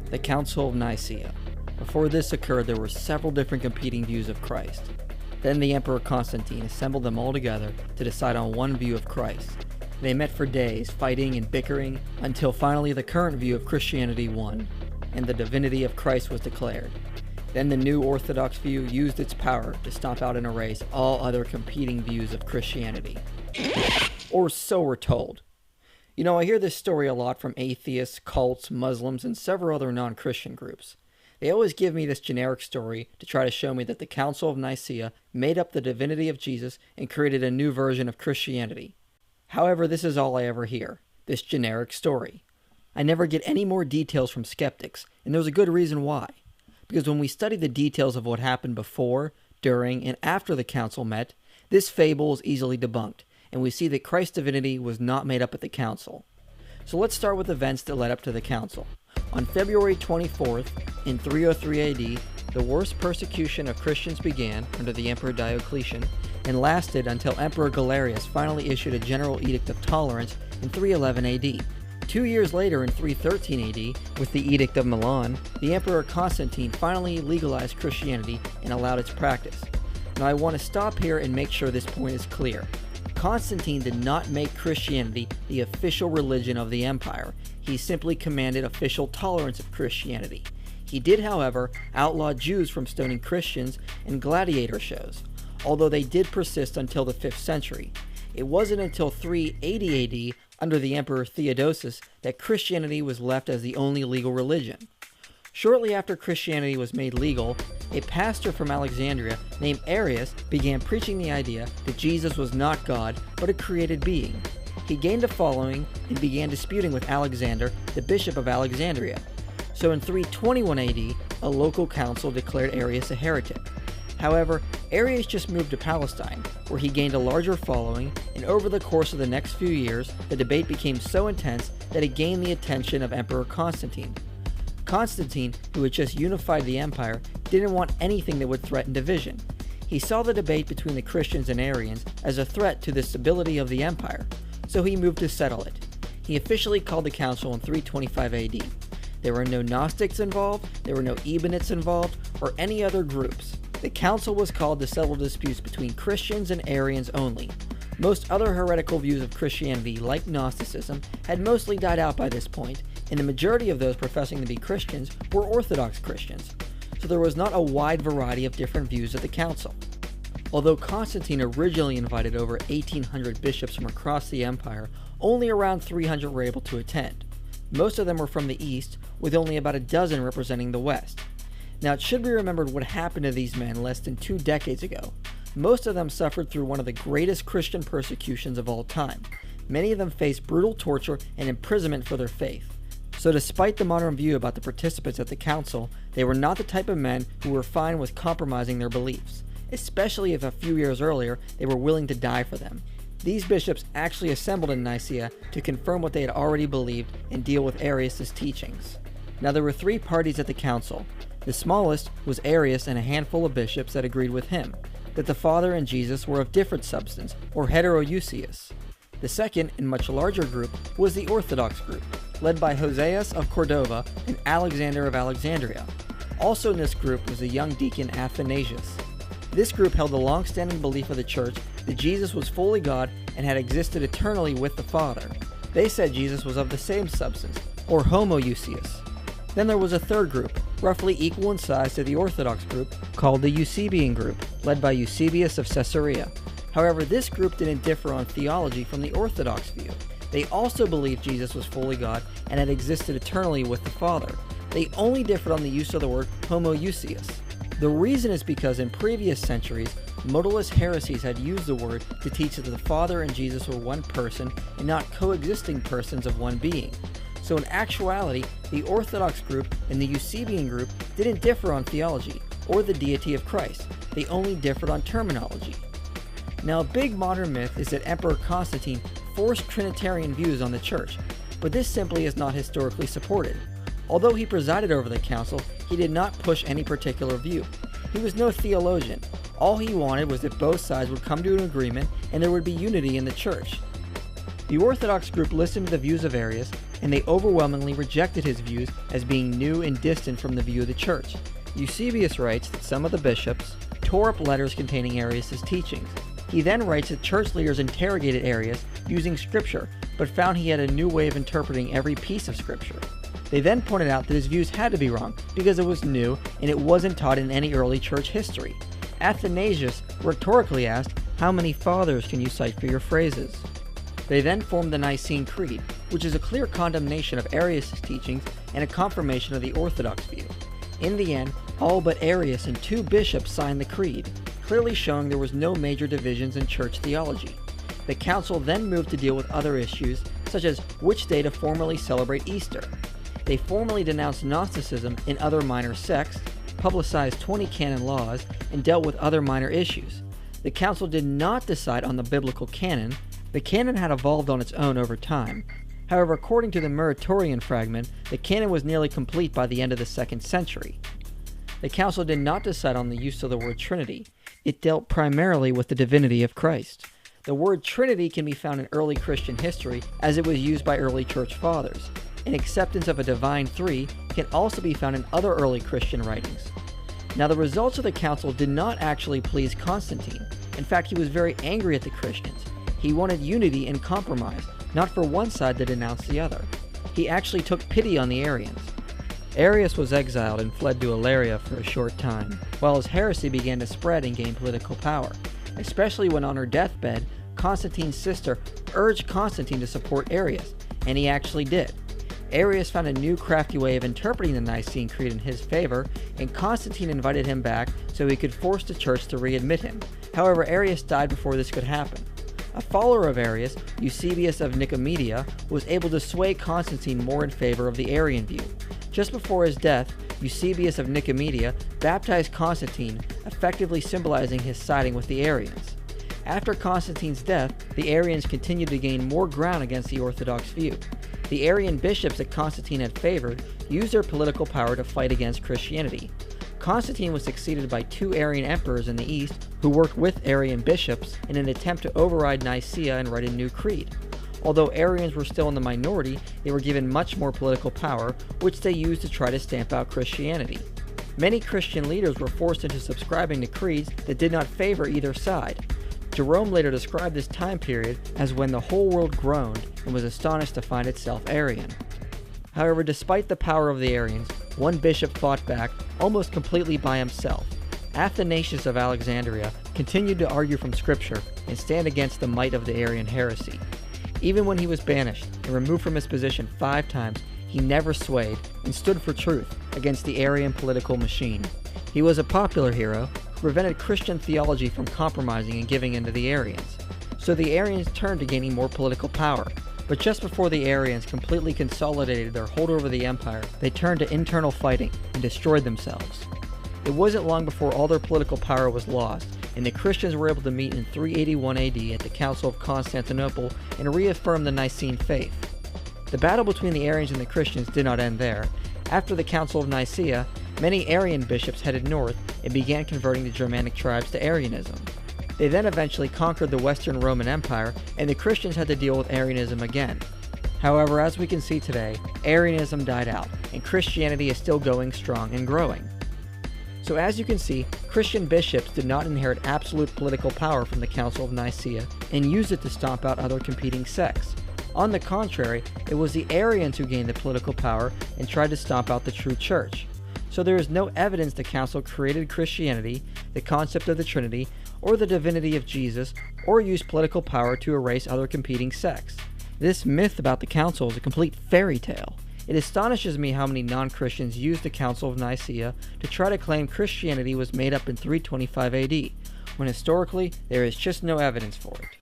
The Council of Nicaea. Before this occurred, there were several different competing views of Christ. Then the Emperor Constantine assembled them all together to decide on one view of Christ. They met for days, fighting and bickering, until finally the current view of Christianity won, and the divinity of Christ was declared. Then the new Orthodox view used its power to stomp out and erase all other competing views of Christianity. Or so we're told. You know, I hear this story a lot from atheists, cults, Muslims, and several other non-Christian groups. They always give me this generic story to try to show me that the Council of Nicaea made up the divinity of Jesus and created a new version of Christianity. However, this is all I ever hear, this generic story. I never get any more details from skeptics, and there's a good reason why. Because when we study the details of what happened before, during, and after the council met, this fable is easily debunked, and we see that Christ's divinity was not made up at the council. So let's start with events that led up to the council. On February 24th, in 303 AD, the worst persecution of Christians began under the Emperor Diocletian and lasted until Emperor Galerius finally issued a general edict of tolerance in 311 AD. 2 years later, in 313 AD, with the Edict of Milan, the Emperor Constantine finally legalized Christianity and allowed its practice. Now I want to stop here and make sure this point is clear. Constantine did not make Christianity the official religion of the empire. He simply commanded official tolerance of Christianity. He did, however, outlaw Jews from stoning Christians and gladiator shows, although they did persist until the 5th century. It wasn't until 380 AD, under the Emperor Theodosius, that Christianity was left as the only legal religion. Shortly after Christianity was made legal, a pastor from Alexandria named Arius began preaching the idea that Jesus was not God, but a created being. He gained a following and began disputing with Alexander, the bishop of Alexandria. So in 321 AD, a local council declared Arius a heretic. However, Arius just moved to Palestine, where he gained a larger following, and over the course of the next few years, the debate became so intense that it gained the attention of Emperor Constantine. Constantine, who had just unified the empire, didn't want anything that would threaten division. He saw the debate between the Christians and Arians as a threat to the stability of the empire, so he moved to settle it. He officially called the council in 325 AD. There were no Gnostics involved, there were no Ebionites involved, or any other groups. The council was called to settle disputes between Christians and Arians only. Most other heretical views of Christianity, like Gnosticism, had mostly died out by this point, and the majority of those professing to be Christians were Orthodox Christians, so there was not a wide variety of different views at the council. Although Constantine originally invited over 1,800 bishops from across the empire, only around 300 were able to attend. Most of them were from the east, with only about a dozen representing the west. Now it should be remembered what happened to these men less than 2 decades ago. Most of them suffered through one of the greatest Christian persecutions of all time. Many of them faced brutal torture and imprisonment for their faith. So despite the modern view about the participants at the council, they were not the type of men who were fine with compromising their beliefs, especially if a few years earlier they were willing to die for them. These bishops actually assembled in Nicaea to confirm what they had already believed and deal with Arius' teachings. Now there were 3 parties at the council. The smallest was Arius and a handful of bishops that agreed with him, that the Father and Jesus were of different substance, or heterousios. The second and much larger group was the Orthodox group, led by Hoseas of Cordova and Alexander of Alexandria. Also in this group was the young deacon Athanasius. This group held the long-standing belief of the church that Jesus was fully God and had existed eternally with the Father. They said Jesus was of the same substance, or homoousios. Then there was a third group, roughly equal in size to the Orthodox group, called the Eusebian group, led by Eusebius of Caesarea. However, this group didn't differ on theology from the Orthodox view. They also believed Jesus was fully God and had existed eternally with the Father. They only differed on the use of the word homoousios. The reason is because in previous centuries, modalist heresies had used the word to teach that the Father and Jesus were one person and not coexisting persons of one being. So in actuality, the Orthodox group and the Eusebian group didn't differ on theology or the deity of Christ. They only differed on terminology. Now, a big modern myth is that Emperor Constantine forced Trinitarian views on the church, but this simply is not historically supported. Although he presided over the council, he did not push any particular view. He was no theologian. All he wanted was that both sides would come to an agreement and there would be unity in the church. The Orthodox group listened to the views of Arius, and they overwhelmingly rejected his views as being new and distant from the view of the Church. Eusebius writes that some of the bishops tore up letters containing Arius' teachings. He then writes that church leaders interrogated Arius using Scripture, but found he had a new way of interpreting every piece of Scripture. They then pointed out that his views had to be wrong because it was new and it wasn't taught in any early church history. Athanasius rhetorically asked, "How many fathers can you cite for your phrases?" They then formed the Nicene Creed, which is a clear condemnation of Arius' teachings and a confirmation of the Orthodox view. In the end, all but Arius and 2 bishops signed the creed, clearly showing there was no major divisions in church theology. The council then moved to deal with other issues, such as which day to formally celebrate Easter. They formally denounced Gnosticism and other minor sects, publicized 20 canon laws, and dealt with other minor issues. The council did not decide on the biblical canon. The canon had evolved on its own over time. However, according to the Muratorian fragment, the canon was nearly complete by the end of the 2nd century. The council did not decide on the use of the word Trinity. It dealt primarily with the divinity of Christ. The word Trinity can be found in early Christian history as it was used by early church fathers. An acceptance of a divine three can also be found in other early Christian writings. Now, the results of the council did not actually please Constantine. In fact, he was very angry at the Christians. He wanted unity and compromise, not for one side to denounce the other. He actually took pity on the Arians. Arius was exiled and fled to Ilaria for a short time, while his heresy began to spread and gain political power, especially when on her deathbed, Constantine's sister urged Constantine to support Arius, and he actually did. Arius found a new crafty way of interpreting the Nicene Creed in his favor, and Constantine invited him back so he could force the church to readmit him. However, Arius died before this could happen. A follower of Arius, Eusebius of Nicaea, was able to sway Constantine more in favor of the Arian view. Just before his death, Eusebius of Nicaea baptized Constantine, effectively symbolizing his siding with the Arians. After Constantine's death, the Arians continued to gain more ground against the Orthodox view. The Arian bishops that Constantine had favored used their political power to fight against Christianity. Constantine was succeeded by 2 Arian emperors in the east who worked with Arian bishops in an attempt to override Nicaea and write a new creed. Although Arians were still in the minority, they were given much more political power, which they used to try to stamp out Christianity. Many Christian leaders were forced into subscribing to creeds that did not favor either side. Jerome later described this time period as when the whole world groaned and was astonished to find itself Arian. However, despite the power of the Arians, one bishop fought back almost completely by himself. Athanasius of Alexandria continued to argue from Scripture and stand against the might of the Arian heresy. Even when he was banished and removed from his position 5 times, he never swayed and stood for truth against the Arian political machine. He was a popular hero who prevented Christian theology from compromising and giving in to the Arians. So the Arians turned to gaining more political power. But just before the Arians completely consolidated their hold over the empire, they turned to internal fighting and destroyed themselves. It wasn't long before all their political power was lost, and the Christians were able to meet in 381 AD at the Council of Constantinople and reaffirm the Nicene faith. The battle between the Arians and the Christians did not end there. After the Council of Nicaea, many Arian bishops headed north and began converting the Germanic tribes to Arianism. They then eventually conquered the Western Roman Empire, and the Christians had to deal with Arianism again. However, as we can see today, Arianism died out, and Christianity is still going strong and growing. So as you can see, Christian bishops did not inherit absolute political power from the Council of Nicaea and used it to stomp out other competing sects. On the contrary, it was the Arians who gained the political power and tried to stomp out the true church. So there is no evidence the council created Christianity, the concept of the Trinity, or the divinity of Jesus, or used political power to erase other competing sects. This myth about the council is a complete fairy tale. It astonishes me how many non-Christians use the Council of Nicaea to try to claim Christianity was made up in 325 AD, when historically there is just no evidence for it.